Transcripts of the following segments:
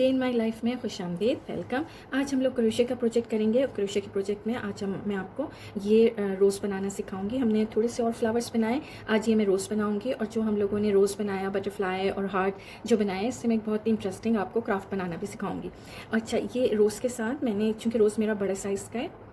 Day in my life में खुशामदीद, welcome. आज हम लोग क्रोशे का प्रोजेक्ट करेंगे और क्रोशे के प्रोजेक्ट में आज मैं आपको ये रोज़ बनाना सिखाऊंगी। हमने थोड़े से और फ्लावर्स बनाए, आज ये मैं रोज़ बनाऊंगी। और जो हम लोगों ने रोज़ बनाया, बटरफ्लाई और हार्ट जो बनाए, इससे मैं एक बहुत ही इंटरेस्टिंग आपको क्राफ्ट बनाना भी सिखाऊंगी। अच्छा, ये रोज़ के साथ मैंने, चूँकि रोज़ मेरा बड़ा साइज़ का है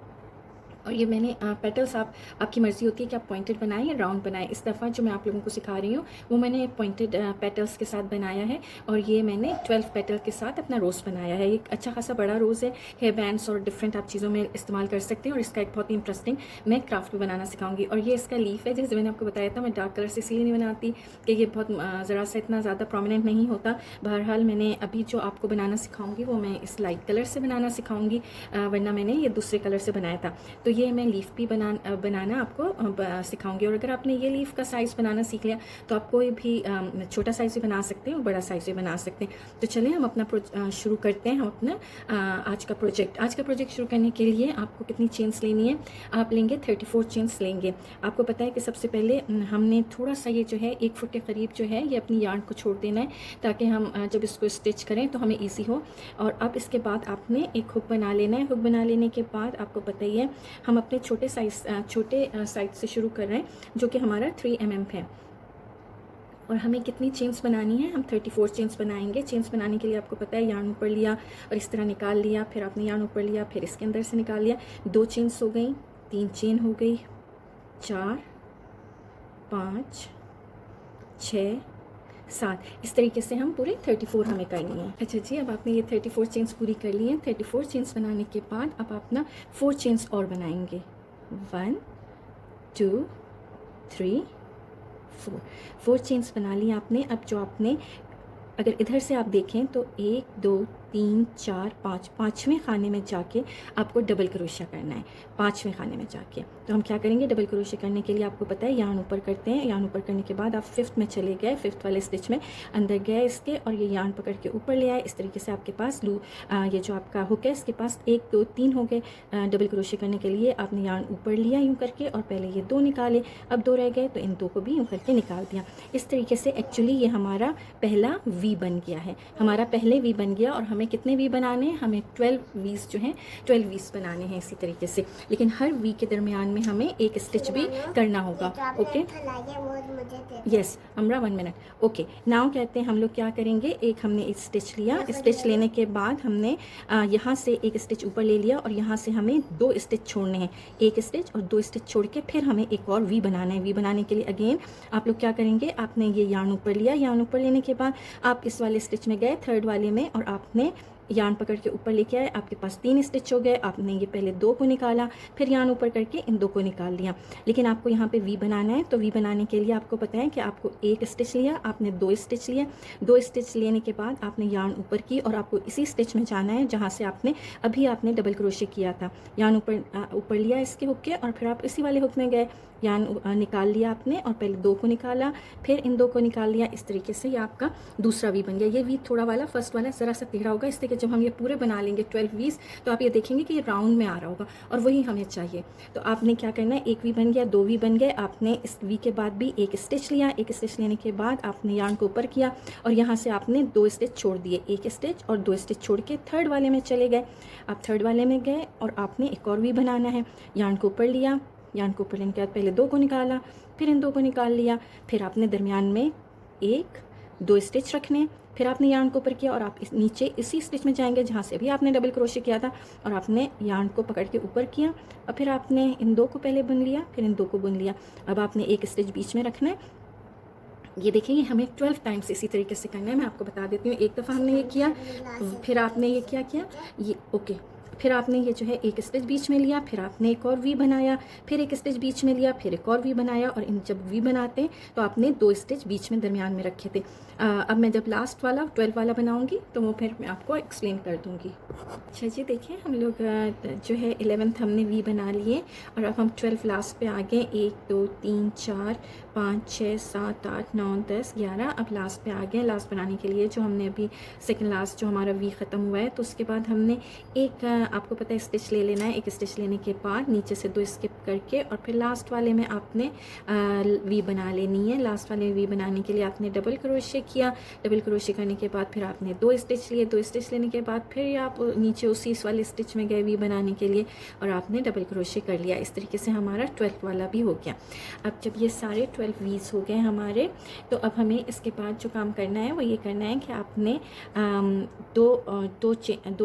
और ये मैंने पेटल्स आपकी मर्ज़ी होती है कि आप पॉइंटेड बनाएं या राउंड बनाएं। इस दफ़ा जो मैं आप लोगों को सिखा रही हूँ वो मैंने पॉइंटेड पेटल्स के साथ बनाया है और ये मैंने 12 पेटल के साथ अपना रोज़ बनाया है। एक अच्छा खासा बड़ा रोज़ है, हेयर बैंड्स और डिफरेंट आप चीज़ों में इस्तेमाल कर सकते हैं। और इसका एक बहुत ही इंटरेस्टिंग मैं क्राफ्ट भी बनाना सिखाऊंगी। और ये इसका लीफ है, जैसे मैंने आपको बताया था, मैं डार्क कलर से इसलिए नहीं बनाती कि ये बहुत ज़रा सा इतना ज़्यादा प्रोमिनेंट नहीं होता। बहरहाल मैंने अभी जो आपको बनाना सिखाऊंगी वो मैं इस लाइट कलर से बनाना सिखाऊंगी, वरना मैंने ये दूसरे कलर से बनाया था। तो ये मैं लीफ भी बनाना आपको सिखाऊंगी। और अगर आपने ये लीफ का साइज़ बनाना सीख लिया तो आप कोई भी छोटा साइज़ भी बना सकते हैं और बड़ा साइज़ भी बना सकते हैं। तो चलें हम अपना शुरू करते हैं। हम अपना आज का प्रोजेक्ट शुरू करने के लिए आपको कितनी चेन्स लेनी है? आप लेंगे 34 चेन्स लेंगे। आपको पता है कि सबसे पहले हमने थोड़ा सा ये जो है 1 फुट के करीब जो है ये अपनी यार्न को छोड़ देना है, ताकि हम जब इसको स्टिच करें तो हमें ईजी हो। और अब इसके बाद आपने एक हुक बना लेना है। हुक बना लेने के बाद आपको पता ही है हम अपने छोटे साइज से शुरू कर रहे हैं, जो कि हमारा 3 mm है। और हमें कितनी चेन्स बनानी है? हम 34 चेन्स बनाएंगे। चेन्स बनाने के लिए आपको पता है यार्न ऊपर लिया और इस तरह निकाल लिया, फिर आपने यार्न ऊपर लिया, फिर इसके अंदर से निकाल लिया। 2 चेन्स हो गई, 3 चेन हो गई, 4, 5, 6, 7। इस तरीके से हम पूरे 34 हमें करनी है। अच्छा जी, अब आपने ये 34 चेन्स पूरी कर ली हैं। 34 चेन्स बनाने के बाद अब अपना 4 चेन्स और बनाएंगे। 1, 2, 3, 4 चेन्स बना ली आपने। अब जो आपने, अगर इधर से आप देखें तो 1, 2, 3, 4, 5, 5वें खाने में जाके आपको डबल क्रोशिया करना है। 5वें खाने में जाके तो हम क्या करेंगे? डबल क्रोशिया करने के लिए आपको पता है यार्न ऊपर करते हैं। यार्न ऊपर करने के बाद आप 5th में चले गए, 5th वाले स्टिच में अंदर गए इसके, और ये यार्न पकड़ के ऊपर ले आए। इस तरीके से आपके पास ये जो आपका हुक है इसके पास 1, 2, 3 हो गए। डबल क्रोशिया करने के लिए आपने यार्न ऊपर लिया यूँ करके, और पहले ये 2 निकाले, अब 2 रह गए तो इन 2 को भी यूँ करके निकाल दिया। इस तरीके से एक्चुअली ये हमारा पहला वी बन गया है। हमारा पहले वी बन गया। और हमें कितने वी बनाने हैं? हमें 12 वीज जो हैं 12 वीज बनाने हैं इसी तरीके से। लेकिन हर वी के दरमियान में हमें एक स्टिच भी करना होगा। ओके, यस अमरा, 1 मिनट। ओके, नाउ कहते हैं हम लोग क्या करेंगे? एक हमने एक स्टिच लिया, स्टिच लेने के बाद हमने यहाँ से एक स्टिच ऊपर ले लिया और यहाँ से हमें 2 स्टिच छोड़ने हैं। एक स्टिच और 2 स्टिच छोड़ के फिर हमें एक और वी बनाना है। वी बनाने के लिए अगेन आप लोग क्या करेंगे? आपने ये यार्न ऊपर लिया, यार्न ऊपर लेने के बाद आप इस वाले स्टिच में गए, 3rd वाले में, और आपने यार्न पकड़ के ऊपर लेके आए। आपके पास 3 स्टिच हो गए। आपने ये पहले 2 को निकाला, फिर यार्न ऊपर करके इन 2 को निकाल लिया। लेकिन आपको यहाँ पे वी बनाना है, तो वी बनाने के लिए आपको पता है कि आपको एक स्टिच लिया, आपने 2 स्टिच लिए। 2 स्टिच लेने के बाद आपने यार्न ऊपर की और आपको इसी स्टिच में जाना है जहाँ से आपने डबल क्रोशे किया था। यार्न ऊपर लिया इसके हुक के, और फिर आप इसी वाले हुक में गए, यार्न निकाल लिया आपने और पहले 2 को निकाला, फिर इन 2 को निकाल लिया। इस तरीके से ये आपका दूसरा वी बन गया। ये वी थोड़ा वाला, फर्स्ट वाला ज़रा सा टेढ़ा होगा, इसलिए कि जब हम ये पूरे बना लेंगे 12 वीज तो आप ये देखेंगे कि ये राउंड में आ रहा होगा, और वही हमें चाहिए। तो आपने क्या करना है? 1 वी बन गया, 2 वी बन गए। आपने इस वी के बाद भी एक स्टिच लिया। एक स्टिच लेने के बाद आपने यार्न को ऊपर किया और यहाँ से आपने 2 स्टिच छोड़ दिए। एक स्टिच और 2 स्टिच छोड़ के 3rd वाले में चले गए। आप 3rd वाले में गए और आपने एक और वी बनाना है। यार्न को ऊपर लिया, यार्न को ऊपर लेने के बाद पहले 2 को निकाला, फिर इन 2 को निकाल लिया। फिर आपने दरमियान में 1, 2 स्टिच रखने, फिर आपने यार्न को ऊपर किया और आप नीचे इसी स्टिच में जाएंगे जहाँ से भी आपने डबल क्रोशे किया था, और आपने यार्न को पकड़ के ऊपर किया और फिर आपने इन 2 को पहले बुन लिया, फिर इन 2 को बुन लिया। अब आपने एक स्टिच बीच में रखना है। ये देखिए हमें 12 टाइम्स इसी तरीके से करना है। मैं आपको बता देती हूँ। एक दफ़ा हमने ये किया, फिर आपने ये क्या किया, ये ओके, फिर आपने ये जो है एक स्टिच बीच में लिया, फिर आपने एक और वी बनाया, फिर एक स्टिच बीच में लिया, फिर एक और वी बनाया, और इन जब वी बनाते हैं तो आपने 2 स्टिच बीच में दरमियान में रखे थे। अब मैं जब लास्ट वाला 12 वाला बनाऊंगी तो वो फिर मैं आपको एक्सप्लेन कर दूंगी। अच्छा जी, देखिए हम लोग जो है 11th हमने वी बना लिए और अब हम 12 लास्ट पे आ गए। 1, 2, 3, 4, 5, 6, 7, 8, 9, 10, 11। अब लास्ट पे आ गए। लास्ट बनाने के लिए जो हमने अभी सेकंड लास्ट जो हमारा वी ख़त्म हुआ है, तो उसके बाद हमने एक आपको पता है स्टिच ले लेना है। एक स्टिच लेने के बाद नीचे से 2 स्किप करके और फिर लास्ट वाले में आपने वी बना लेनी है। लास्ट वाले में वी बनाने के लिए आपने डबल क्रोशे किया। डबल क्रोशे करने के बाद फिर आपने 2 स्टिच लिए। 2 स्टिच लेने के बाद फिर आप नीचे उसी वाले स्टिच में गए वी बनाने के लिए और आपने डबल क्रोशे कर लिया। इस तरीके से हमारा 12 वाला भी हो गया। अब जब ये सारे 12 वीज हो गए हमारे, तो अब हमें इसके बाद जो काम करना है वो ये करना है कि आपने दो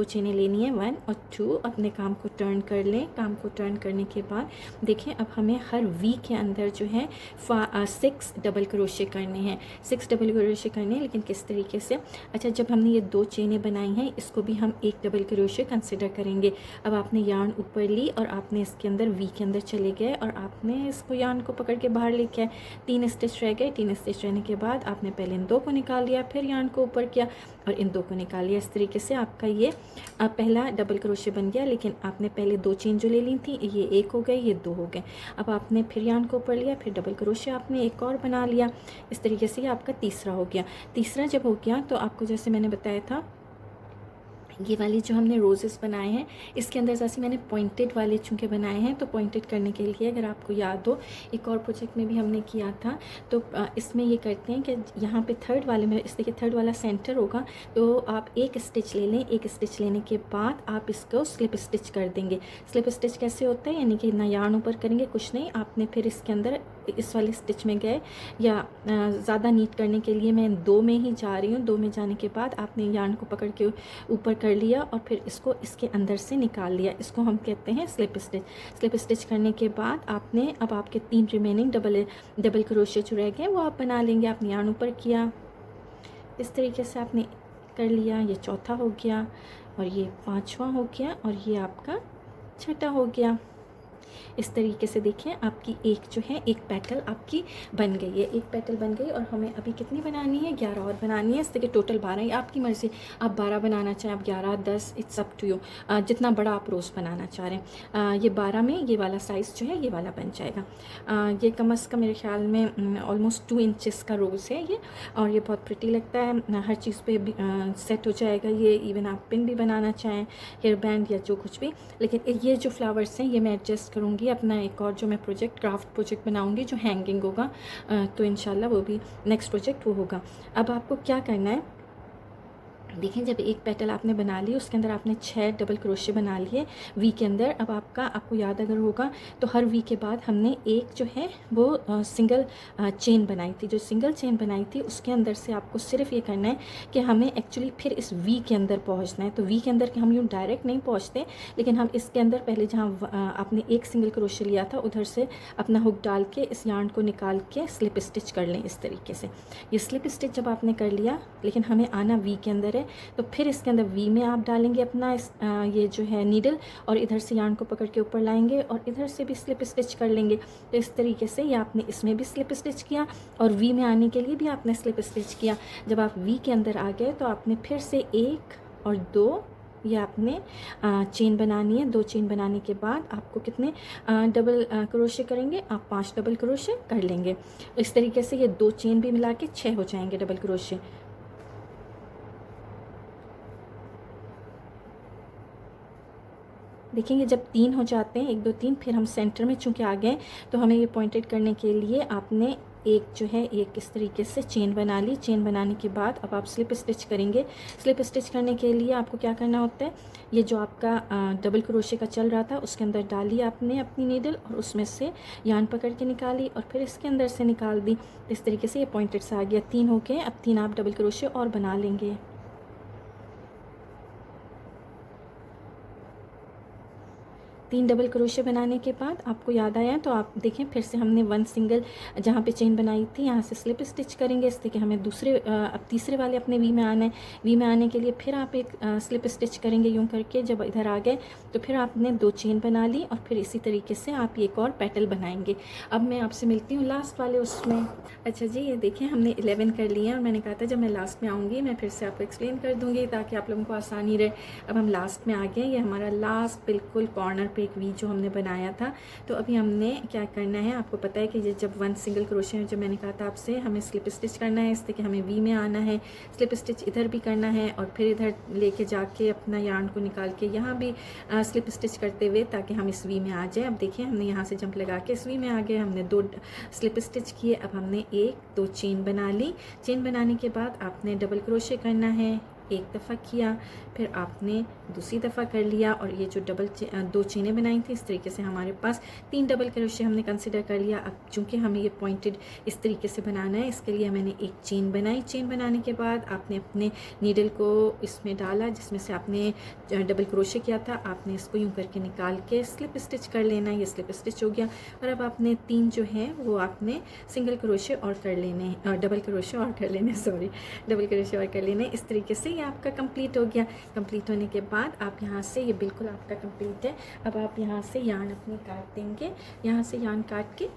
चेनें लेनी है, 1 और 2। अपने काम को टर्न कर लें। काम को टर्न करने के बाद देखें अब हमें हर वी के अंदर जो है 6 डबल क्रोशे करने हैं। 6 डबल क्रोशे करने हैं, लेकिन किस तरीके से? अच्छा, जब हमने ये 2 चेनें बनाई हैं इसको भी हम एक डबल क्रोशे कंसिडर करेंगे। अब आपने यार्न ऊपर ली और आपने इसके अंदर वी के अंदर चले गए और आपने इसको यार्न को पकड़ के बाहर लेके आए। 3 स्टिच रह गए। 3 स्टिच रहने के बाद आपने पहले इन 2 को निकाल लिया, फिर यार्न को ऊपर किया और इन 2 को निकाल लिया। इस तरीके से आपका ये पहला डबल क्रोशे बन गया। लेकिन आपने पहले 2 चेन जो ले ली थी, ये 1 हो गए, ये 2 हो गए। अब आपने फिर यार्न को ऊपर लिया, फिर डबल क्रोशे आपने एक और बना लिया। इस तरीके से ये आपका तीसरा हो गया। तीसरा जब हो गया तो आपको जैसे मैंने बताया था, ये वाली जो हमने रोजेस बनाए हैं इसके अंदर जैसे मैंने पॉइंटेड वाले चूँकि बनाए हैं, तो पॉइंटेड करने के लिए अगर आपको याद हो एक और प्रोजेक्ट में भी हमने किया था, तो इसमें ये करते हैं कि यहाँ पे थर्ड वाले में, इस देखिए थर्ड वाला सेंटर होगा, तो आप एक स्टिच ले लें। एक स्टिच लेने के बाद आप इसको स्लिप स्टिच कर देंगे। स्लिप स्टिच कैसे होता है, यानी कि ना यार्न ऊपर करेंगे, कुछ नहीं, आपने फिर इसके अंदर इस वाले स्टिच में गए, या ज़्यादा नीट करने के लिए मैं 2 में ही जा रही हूँ। 2 में जाने के बाद आपने यार्न को पकड़ के ऊपर कर लिया और फिर इसको इसके अंदर से निकाल लिया। इसको हम कहते हैं स्लिप स्टिच। स्लिप स्टिच करने के बाद आपने अब आपके 3 रिमेनिंग डबल क्रोशे जो रह गए वो आप बना लेंगे। आपने यार्न ऊपर किया, इस तरीके से आपने कर लिया। ये चौथा हो गया और ये 5वां हो गया और ये आपका 6ठा हो गया। इस तरीके से देखें आपकी एक जो है एक पेटल आपकी बन गई है। एक पेटल बन गई और हमें अभी कितनी बनानी है, 11 और बनानी है। इस तरह टोटल 12 है, आपकी मर्ज़ी, आप 12 बनाना चाहें, आप 11, 10, इट्स अप टू यू, जितना बड़ा आप रोज़ बनाना चाह रहे हैं। ये 12 में ये वाला साइज़ जो है ये वाला बन जाएगा। ये कम अज़ कम मेरे ख्याल में ऑलमोस्ट 2 इंचेस का रोज़ है ये, और ये बहुत प्रिटी लगता है, हर चीज़ पे सेट हो जाएगा ये। इवन आप पिन भी बनाना चाहें, हेयर बैंड या जो कुछ भी। लेकिन ये जो फ्लावर्स हैं ये मैं एडजस्ट करूँगी अपना एक और जो मैं क्राफ्ट प्रोजेक्ट बनाऊंगी जो हैंगिंग होगा, तो इंशाल्लाह वो भी नेक्स्ट प्रोजेक्ट वो होगा। अब आपको क्या करना है, देखें जब एक पेटल आपने बना ली उसके अंदर आपने 6 डबल क्रोशे बना लिए वी के अंदर। अब आपको याद अगर होगा तो हर वी के बाद हमने एक जो है वो सिंगल चेन बनाई थी। जो सिंगल चेन बनाई थी उसके अंदर से आपको सिर्फ ये करना है कि हमें एक्चुअली फिर इस वी के अंदर पहुंचना है। तो वी के अंदर के हम यूँ डायरेक्ट नहीं पहुंचते, लेकिन हम इसके अंदर पहले जहाँ आपने एक सिंगल क्रोशे लिया था उधर से अपना हुक डाल के इस यार्न को निकाल के स्लिप स्टिच कर लें। इस तरीके से ये स्लिप स्टिच जब आपने कर लिया, लेकिन हमें आना वी के अंदर है, तो फिर इसके अंदर वी में आप डालेंगे अपना ये जो है नीडल, और इधर से यार्न को पकड़ के ऊपर लाएंगे और इधर से भी स्लिप स्टिच कर लेंगे। तो इस तरीके से ये आपने इसमें भी स्लिप स्टिच किया और वी में आने के लिए भी आपने स्लिप स्टिच किया। जब आप वी के अंदर आ गए तो आपने फिर से 1 और 2 ये आपने चेन बनानी है। 2 चेन बनाने के बाद आपको कितने डबल क्रोशे करेंगे, आप 5 डबल क्रोशे कर लेंगे। इस तरीके से ये 2 चेन भी मिला के 6 हो जाएंगे डबल क्रोशे। देखेंगे जब 3 हो जाते हैं, 1 2 3, फिर हम सेंटर में चूँकि आ गए तो हमें ये पॉइंटेड करने के लिए आपने एक जो है एक इस तरीके से चेन बना ली। चेन बनाने के बाद अब आप स्लिप स्टिच करेंगे। स्लिप स्टिच करने के लिए आपको क्या करना होता है, ये जो आपका डबल क्रोशे का चल रहा था उसके अंदर डाली आपने अपनी नीडल और उसमें से यार्न पकड़ के निकाली और फिर इसके अंदर से निकाल दी। इस तरीके से ये पॉइंटेड से आ गया। 3 हो गए, अब 3 आप डबल क्रोशे और बना लेंगे। 3 डबल क्रोशे बनाने के बाद आपको याद आया तो आप देखें फिर से हमने 1 सिंगल जहाँ पे चेन बनाई थी यहाँ से स्लिप स्टिच करेंगे। इससे कि हमें अब तीसरे वाले अपने वी में आना है। वी में आने के लिए फिर आप एक स्लिप स्टिच करेंगे यूँ करके। जब इधर आ गए तो फिर आपने 2 चेन बना ली और फिर इसी तरीके से आप एक और पेटल बनाएंगे। अब मैं आपसे मिलती हूँ लास्ट वाले उसमें। अच्छा जी, ये देखें हमने 11 कर लिए हैं और मैंने कहा था जब मैं लास्ट में आऊँगी मैं फिर से आपको एक्सप्लेन कर दूँगी ताकि आप लोगों को आसानी रहे। अब हम लास्ट में आ गए, ये हमारा लास्ट बिल्कुल कॉर्नर पे एक वी जो हमने बनाया था। तो अभी हमने क्या करना है, आपको पता है कि ये जब 1 सिंगल क्रोशे में, जो मैंने कहा था आपसे, हमें स्लिप स्टिच करना है, इससे कि हमें वी में आना है, स्लिप स्टिच इधर भी करना है और फिर इधर लेके जाके अपना यार्न को निकाल के यहाँ भी स्लिप स्टिच करते हुए, ताकि हम इस वी में आ जाए। अब देखिए हमने यहाँ से जंप लगा के इस वी में आ गए, हमने 2 स्लिप स्टिच किए। अब हमने 1-2 चेन बना ली। चेन बनाने के बाद आपने डबल क्रोशे करना है, एक दफ़ा किया, फिर आपने दूसरी दफ़ा कर लिया, और ये जो 2 चेनें बनाई थी, इस तरीके से हमारे पास 3 डबल क्रोशे हमने कंसिडर कर लिया। अब चूँकि हमें ये पॉइंटेड इस तरीके से बनाना है, इसके लिए मैंने एक चेन बनाई। चेन बनाने के बाद आपने अपने नीडल को इसमें डाला जिसमें से आपने डबल क्रोशे किया था, आपने इसको यूँ करके निकाल के स्लिप स्टिच कर लेना। ये स्लिप स्टिच हो गया। और अब आपने 3 जो हैं वो आपने सिंगल क्रोशे और कर लेने, डबल क्रोशे और कर लेने, सॉरी, डबल क्रोशे और कर लेने। इस तरीके से ये आपका कंप्लीट हो गया। कंप्लीट होने के बाद आप यहाँ से, ये बिल्कुल आपका कंप्लीट है। अब आप यहाँ से यार्न अपनी काट देंगे, यहाँ से यार्न काट के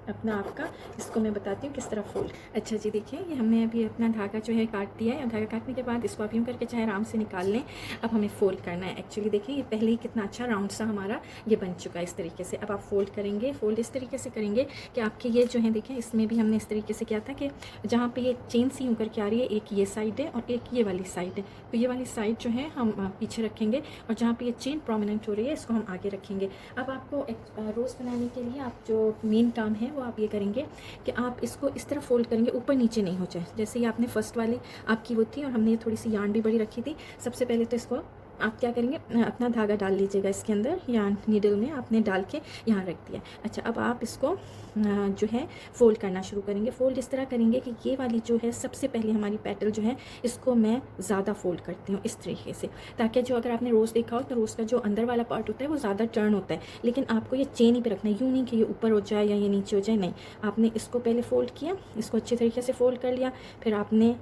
अपना आपका, इसको मैं बताती हूँ किस तरह फोल्ड। अच्छा जी, देखिए ये हमने अभी अपना धागा जो है काट दिया है। धागा काटने के बाद इसको आप यूँ करके चाहे आराम से निकाल लें। अब हमें फोल्ड करना है। एक्चुअली देखिए ये पहले ही कितना अच्छा राउंड सा हमारा ये बन चुका है इस तरीके से। अब आप फोल्ड करेंगे, फोल्ड इस तरीके से करेंगे कि आपके ये जो है, देखिए इसमें भी हमने इस तरीके से किया था कि जहाँ पर ये चेन सी यूँ करके आ रही है, एक ये साइड है और एक ये वाली साइड है, तो ये वाली साइड जो है हम पीछे रखेंगे और जहाँ पर ये चेन प्रोमिनेंट हो रही है इसको हम आगे रखेंगे। अब आपको रोज़ बनाने के लिए आप जो मेन काम है वो आप ये करेंगे कि आप इसको इस तरह फोल्ड करेंगे, ऊपर नीचे नहीं हो जाए। जैसे ही आपने फर्स्ट वाली आपकी वो थी और हमने थोड़ी सी यार्न भी बड़ी रखी थी। सबसे पहले तो इसको आप क्या करेंगे, अपना धागा डाल लीजिएगा इसके अंदर, यार्न नीडल में आपने डाल के यहाँ रख दिया। अच्छा, अब आप इसको जो है फोल्ड करना शुरू करेंगे। फोल्ड इस तरह करेंगे कि ये वाली जो है सबसे पहले हमारी पेटल जो है इसको मैं ज़्यादा फोल्ड करती हूँ इस तरीके से, ताकि जो अगर आपने रोज़ देखा हो तो रोज़ का जो अंदर वाला पार्ट होता है वो ज़्यादा टर्न होता है, लेकिन आपको ये चेन ही पे रखना है। यूँ नहीं कि ये ऊपर हो जाए या ये नीचे हो जाए, नहीं। आपने इसको पहले फोल्ड किया, इसको अच्छे तरीके से फोल्ड कर लिया, फिर आपने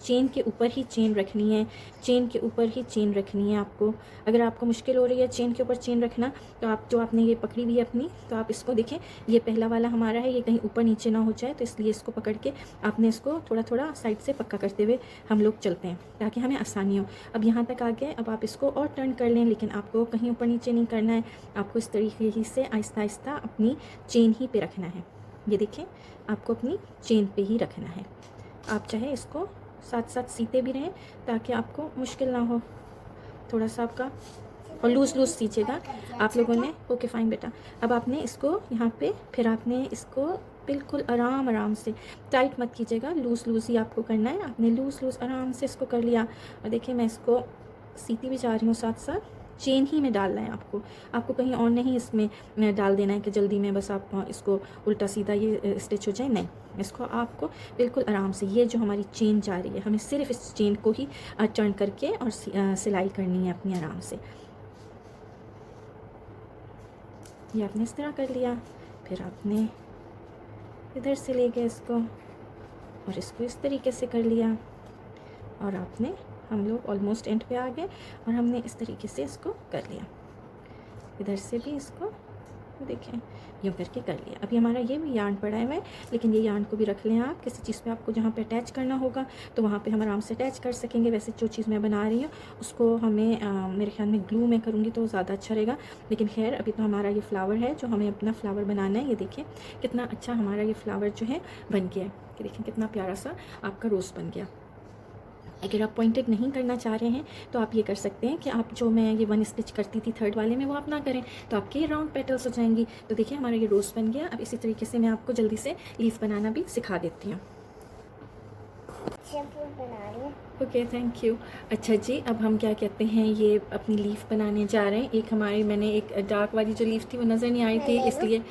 चेन के ऊपर ही चेन रखनी है, चेन के ऊपर ही चेन रखनी है आपको। अगर आपको मुश्किल हो रही है चेन के ऊपर चेन रखना, तो आप जो आपने ये पकड़ी हुई है अपनी, तो आप इसको देखें, ये पहला वाला हमारा है, ये कहीं ऊपर नीचे ना हो जाए, तो इसलिए इसको पकड़ के आपने इसको थोड़ा थोड़ा साइड से पक्का करते हुए हम लोग चलते हैं ताकि हमें आसानी हो। अब यहाँ तक आ गए, अब आप इसको और टर्न कर लें, लेकिन आपको कहीं ऊपर नीचे नहीं करना है, आपको इस तरीके ही से आहिस्ता आहिस्ता अपनी चेन ही पे रखना है। ये देखें, आपको अपनी चेन पे ही रखना है। आप चाहे इसको साथ साथ सीते भी रहें ताकि आपको मुश्किल ना हो, थोड़ा सा आपका, और लूज़ सींचेगा आप लोगों ने। ओके फाइन बेटा। अब आपने इसको यहाँ पे, फिर आपने इसको बिल्कुल आराम से, टाइट मत कीजिएगा, लूज़ ही आपको करना है। आपने लूज़ आराम से इसको कर लिया। और देखिए मैं इसको सीती भी जा रही हूँ, साथ साथ चेन ही में डालना है आपको कहीं और नहीं इसमें डाल देना है कि जल्दी में बस आप इसको उल्टा सीधा ये स्टिच हो जाए, नहीं। इसको आपको बिल्कुल आराम से, ये जो हमारी चेन जा रही है, हमें सिर्फ इस चेन को ही टर्न करके और सिलाई करनी है अपनी आराम से। ये आपने इस तरह कर लिया, फिर आपने इधर से ले गए इसको और इसको इस तरीके से कर लिया, और आपने, हम लोग ऑलमोस्ट एंड पे आ गए और हमने इस तरीके से इसको कर लिया। इधर से भी इसको देखें यूँ करके कर लिया। अभी हमारा ये भी यार्न पड़ा है, लेकिन ये यार्न को भी रख लें आप किसी चीज़ पे, आपको जहाँ पे अटैच करना होगा तो वहाँ पे हम आराम से अटैच कर सकेंगे। वैसे जो चीज़ मैं बना रही हूँ उसको हमें मेरे ख्याल में ग्लू में करूँगी तो ज़्यादा अच्छा रहेगा, लेकिन खैर अभी तो हमारा ये फ्लावर है जो हमें अपना फ्लावर बनाना है। ये देखिए कितना अच्छा हमारा ये फ्लावर जो है बन गया है, कि देखें कितना प्यारा सा आपका रोज़ बन गया। अगर आप पॉइंटेड नहीं करना चाह रहे हैं तो आप ये कर सकते हैं कि आप जो मैं ये 1 स्टिच करती थी थर्ड वाले में वो आप ना करें, तो आपके राउंड पेटल्स हो जाएंगी। तो देखिए हमारा ये रोज़ बन गया। अब इसी तरीके से मैं आपको जल्दी से लीफ बनाना भी सिखा देती हूँ। बना रही हूँ। Okay thank you. अच्छा जी, अब हम क्या कहते हैं, ये अपनी लीफ बनाने जा रहे हैं। एक हमारी, मैंने एक डार्क वाली जो लीफ थी वो नज़र नहीं आई थी, इसलिए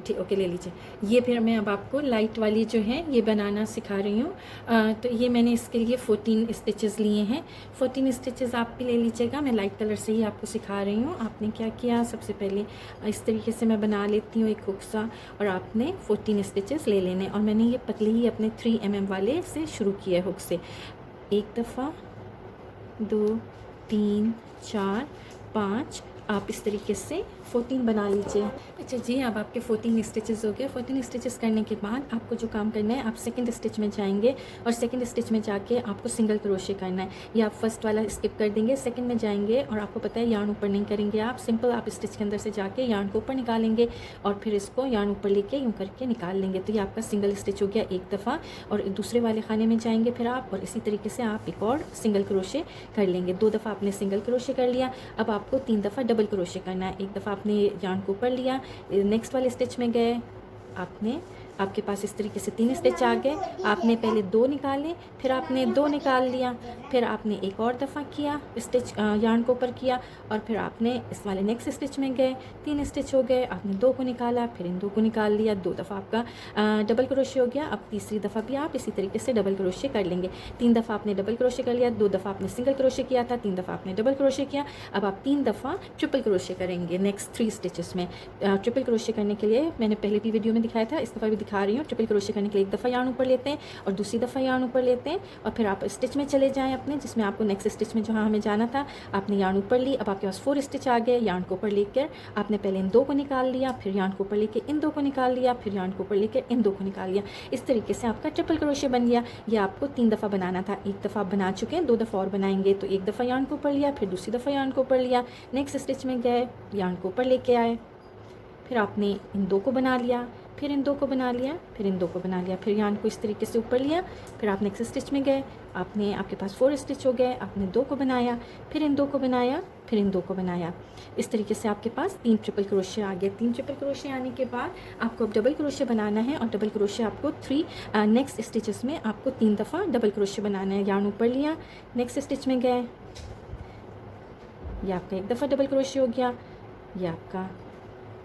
ठीक, ओके ले लीजिए। ये फिर मैं अब आपको लाइट वाली जो है ये बनाना सिखा रही हूँ। तो ये मैंने इसके लिए 14 स्टिचेस लिए हैं। 14 स्टिचेस आप भी ले लीजिएगा, मैं लाइट कलर से ही आपको सिखा रही हूँ। आपने क्या किया, सबसे पहले इस तरीके से मैं बना लेती हूँ एक हुक सा, और आपने 14 स्टिचेस ले लेने। और मैंने ये पतली ही अपने 3 mm वाले से शुरू किया हुक से। 1 दफ़ा, 2, 3, 4, 5, आप इस तरीके से 14 बना लीजिए। अच्छा जी, अब आपके 14 स्टिचेस हो गए। 14 स्टिचेस करने के बाद आपको जो काम करना है, आप सेकंड स्टिच में जाएंगे और सेकंड स्टिच में जाके आपको सिंगल क्रोशे करना है। या आप फर्स्ट वाला स्किप कर देंगे, सेकंड में जाएंगे और आपको पता है यार्न ऊपर नहीं करेंगे आप, सिंपल आप स्टिच के अंदर से जाके यार्न को ऊपर निकालेंगे और फिर इसको यार्न ऊपर लेके यूँ करके निकाल लेंगे। तो ये आपका सिंगल स्टिच हो गया एक दफ़ा। और दूसरे वाले खाने में जाएंगे फिर आप, और इसी तरीके से आप एक और सिंगल क्रोशे कर लेंगे। 2 दफ़ा आपने सिंगल क्रोशे कर लिया, अब आपको 3 दफ़ा डबल क्रोशे करना है। एक दफ़ा आपने यार्न को ऊपर लिया, नेक्स्ट वाले स्टिच में गए, आपके पास इस तरीके से 3 स्टिच आ गए। आपने पहले 2 निकाले, फिर आपने 2 निकाल लिया, फिर आपने एक और दफ़ा किया स्टिच, यार्न को ऊपर किया और फिर आपने इस वाले नेक्स्ट स्टिच में गए, 3 स्टिच हो गए, आपने 2 को निकाला, फिर इन 2 को निकाल लिया, 2 दफ़ा आपका डबल क्रोशे हो गया। अब तीसरी दफ़ा भी आप इसी तरीके से डबल क्रोशे कर लेंगे। 3 दफ़ा आपने डबल क्रोशे कर लिया, 2 दफ़ा आपने सिंगल क्रोशे किया था, 3 दफ़ा आपने डबल क्रोशे किया। अब आप 3 दफ़ा ट्रिपल क्रोशे करेंगे नेक्स्ट 3 स्टिचेस में। ट्रिपल क्रोशे करने के लिए मैंने पहले भी वीडियो में दिखाया था, इस दफ़ा भी दिखा रही हूँ। ट्रिपल क्रोशे करने के लिए एक दफ़ा यार्न ऊपर लेते हैं और दूसरी दफ़ा यार्न ऊपर लेते हैं और फिर आप स्टिच में चले जाएँ अपने, जिसमें आपको नेक्स्ट स्टिच में जहाँ हमें जाना था आपने यार्न ऊपर ली। अब आपके पास 4 स्टिच आ गए। यार्न को ऊपर लेकर आपने पहले इन 2 को निकाल लिया, फिर यार्न को ऊपर लेकर इन 2 को निकाल लिया, फिर यार्न को ऊपर लेकर इन 2 को निकाल लिया। इस तरीके से आपका ट्रिपल क्रोशे बन गया। ये आपको 3 दफ़ा बनाना था, एक दफ़ा आप बना चुके हैं, 2 दफ़ा और बनाएंगे। तो एक दफ़ा यार्न को ऊपर लिया, फिर दूसरी दफ़ा यार्न को ऊपर लिया, नेक्स्ट स्टिच में गए, यार्न को ऊपर लेके आए, फिर आपने इन 2 को बना लिया, फिर इन 2 को बना लिया, फिर इन 2 को बना लिया, फिर यार्न को इस तरीके से ऊपर लिया, फिर आप नेक्स्ट स्टिच में गए, आपके पास 4 स्टिच हो गए, आपने 2 को बनाया, फिर इन 2 को बनाया, फिर इन 2 को बनाया। इस तरीके से आपके पास 3 ट्रिपल क्रोशे आ गए। 3 ट्रिपल क्रोशे आने के बाद आपको अब डबल क्रोशे बनाना है और डबल क्रोशे आपको 3 नेक्स्ट स्टिचेस में आपको 3 दफ़ा डबल क्रोशे बनाना है। यार्न ऊपर लिया, नेक्स्ट स्टिच में गए, ये आपका एक दफ़ा डबल क्रोशे हो गया, ये आपका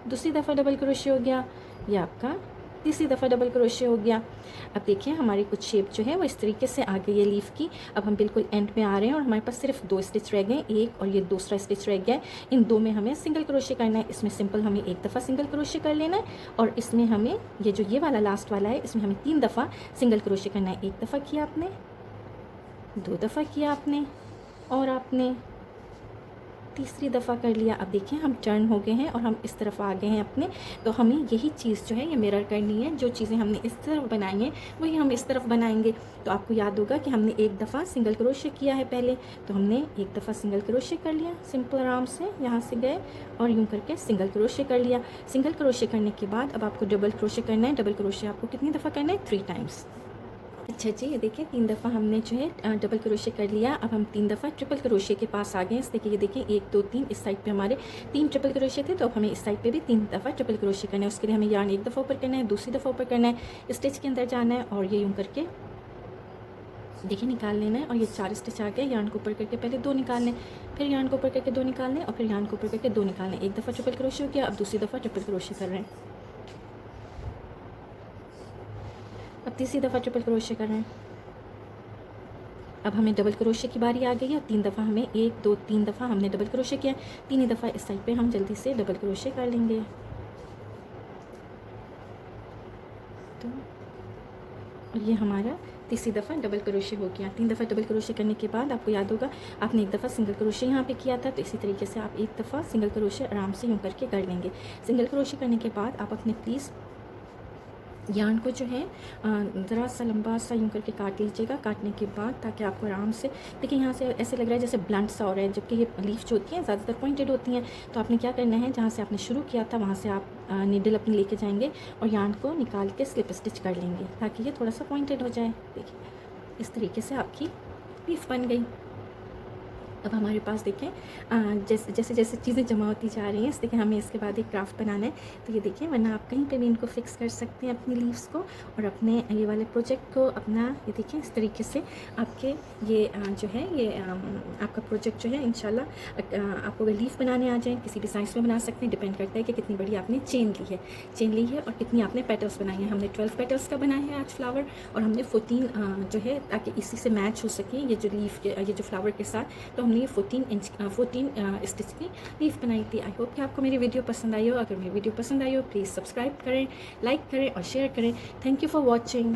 दूसरी दफ़ा डबल क्रोशे हो गया, ये आपका तीसरी दफ़ा डबल क्रोशे हो गया। अब देखिए हमारी कुछ शेप जो है वो इस तरीके से आ गई है लीफ की। अब हम बिल्कुल एंड में आ रहे हैं और हमारे पास सिर्फ 2 स्टिच रह गए, एक और ये दूसरा स्टिच रह गया है। इन 2 में हमें सिंगल क्रोशे करना है। इसमें सिंपल हमें एक दफ़ा सिंगल क्रोशे कर लेना है और इसमें हमें ये वाला लास्ट वाला है, इसमें हमें 3 दफ़ा सिंगल क्रोशे करना है। एक दफ़ा किया आपने, 2 दफ़ा किया आपने और आपने तीसरी दफ़ा कर लिया। अब देखिए हम टर्न हो गए हैं और हम इस तरफ आ गए हैं अपने। तो हमें यही चीज़ जो है ये मिरर करनी है, जो चीज़ें हमने इस तरफ बनाई हैं वही हम इस तरफ बनाएंगे। तो आपको याद होगा कि हमने एक दफ़ा सिंगल क्रोशे किया है पहले, तो हमने एक दफ़ा सिंगल क्रोशे कर लिया सिंपल आराम से, यहाँ से गए और यूँ करके सिंगल क्रोशे कर लिया। सिंगल क्रोशे करने के बाद अब आपको डबल क्रोशे करना है। डबल क्रोशे आपको कितनी दफ़ा करना है? 3 टाइम्स। अच्छा जी, ये देखिए 3 दफ़ा हमने जो है डबल क्रोशे कर लिया। अब हम 3 दफ़ा ट्रिपल क्रोशे के पास आ गए हैं। इस देखिए, ये देखिए 1 2 3 इस साइड पे हमारे 3 ट्रिपल क्रोशे थे, तो अब हमें इस साइड पे भी 3 दफ़ा ट्रिपल क्रोशे करना है। उसके लिए हमें यार्न एक दफ़ा ऊपर करना है, दूसरी दफ़ा ऊपर करना है, स्टिच के अंदर जाना है और ये यूँ करके देखिए निकाल लेना है। और ये 4 स्टिच आ गए। यार्न को ऊपर करके पहले 2 निकालने, फिर यार्न को ऊपर करके 2 निकालने और फिर यार्न को ऊपर करके 2 निकालने। एक दफ़ा ट्रिपल क्रोशे हो गया, अब दूसरी दफ़ा ट्रिपल क्रोशे कर रहे हैं, अब तीसरी दफ़ा ट्रिपल क्रोशे कर रहे हैं। अब हमें डबल क्रोशे की बारी आ गई है। 3 दफ़ा हमें 1 2 3 दफ़ा हमने डबल क्रोशे किया, 3 दफ़ा इस साइड पे हम जल्दी से डबल क्रोशे कर लेंगे। तो ये हमारा तीसरी दफ़ा डबल क्रोशे हो गया। 3 दफ़ा डबल क्रोशे करने के बाद आपको याद होगा आपने एक दफ़ा सिंगल क्रोशे यहाँ पे किया था, तो इसी तरीके से आप एक दफ़ा सिंगल क्रोशे आराम से यूँ करके कर लेंगे। सिंगल क्रोशे करने के बाद आप अपने प्लीज़ यार्न को जो है ज़रा सा लंबा सा यूँ करके काट लीजिएगा। काटने के बाद ताकि आपको आराम से देखिए, यहाँ से ऐसे लग रहा है जैसे ब्लंट सा हो रहा है, जबकि ये लीफ जो होती हैं ज़्यादातर पॉइंटेड होती हैं। तो आपने क्या करना है, जहाँ से आपने शुरू किया था वहाँ से आप नीडल अपनी लेके जाएंगे और यार्न को निकाल के स्लिप स्टिच कर लेंगे ताकि ये थोड़ा सा पॉइंटेड हो जाए। देखिए इस तरीके से आपकी लीफ बन गई। अब हमारे पास देखें जैसे जैसे चीज़ें जमा होती जा रही हैं, इस देखिए हमें इसके बाद एक क्राफ्ट बनाना है। तो ये देखिए, वरना आप कहीं पे भी इनको फिक्स कर सकते हैं अपनी लीव्स को और अपने ये वाले प्रोजेक्ट को अपना, ये देखिए इस तरीके से आपके ये जो है ये आपका प्रोजेक्ट जो है इंशाल्लाह आपको अगर लीफ बनाने आ जाए किसी भी साइज़ में बना सकते हैं। डिपेंड करता है कि कितनी बड़ी आपने चेन ली है और कितनी आपने पेटल्स बनाई हैं। हमने 12 पेटल्स का बनाया है आज फ्लावर और हमने 14 जो है ताकि इसी से मैच हो सके ये जो लीफ के ये जो फ्लावर के साथ, तो हमने 14 स्टिच की लीफ बनाई थी। आई होप कि आपको मेरी वीडियो पसंद आई हो। अगर मेरी वीडियो पसंद आई हो प्लीज़ सब्सक्राइब करें, लाइक करें और शेयर करें। Thank you for watching.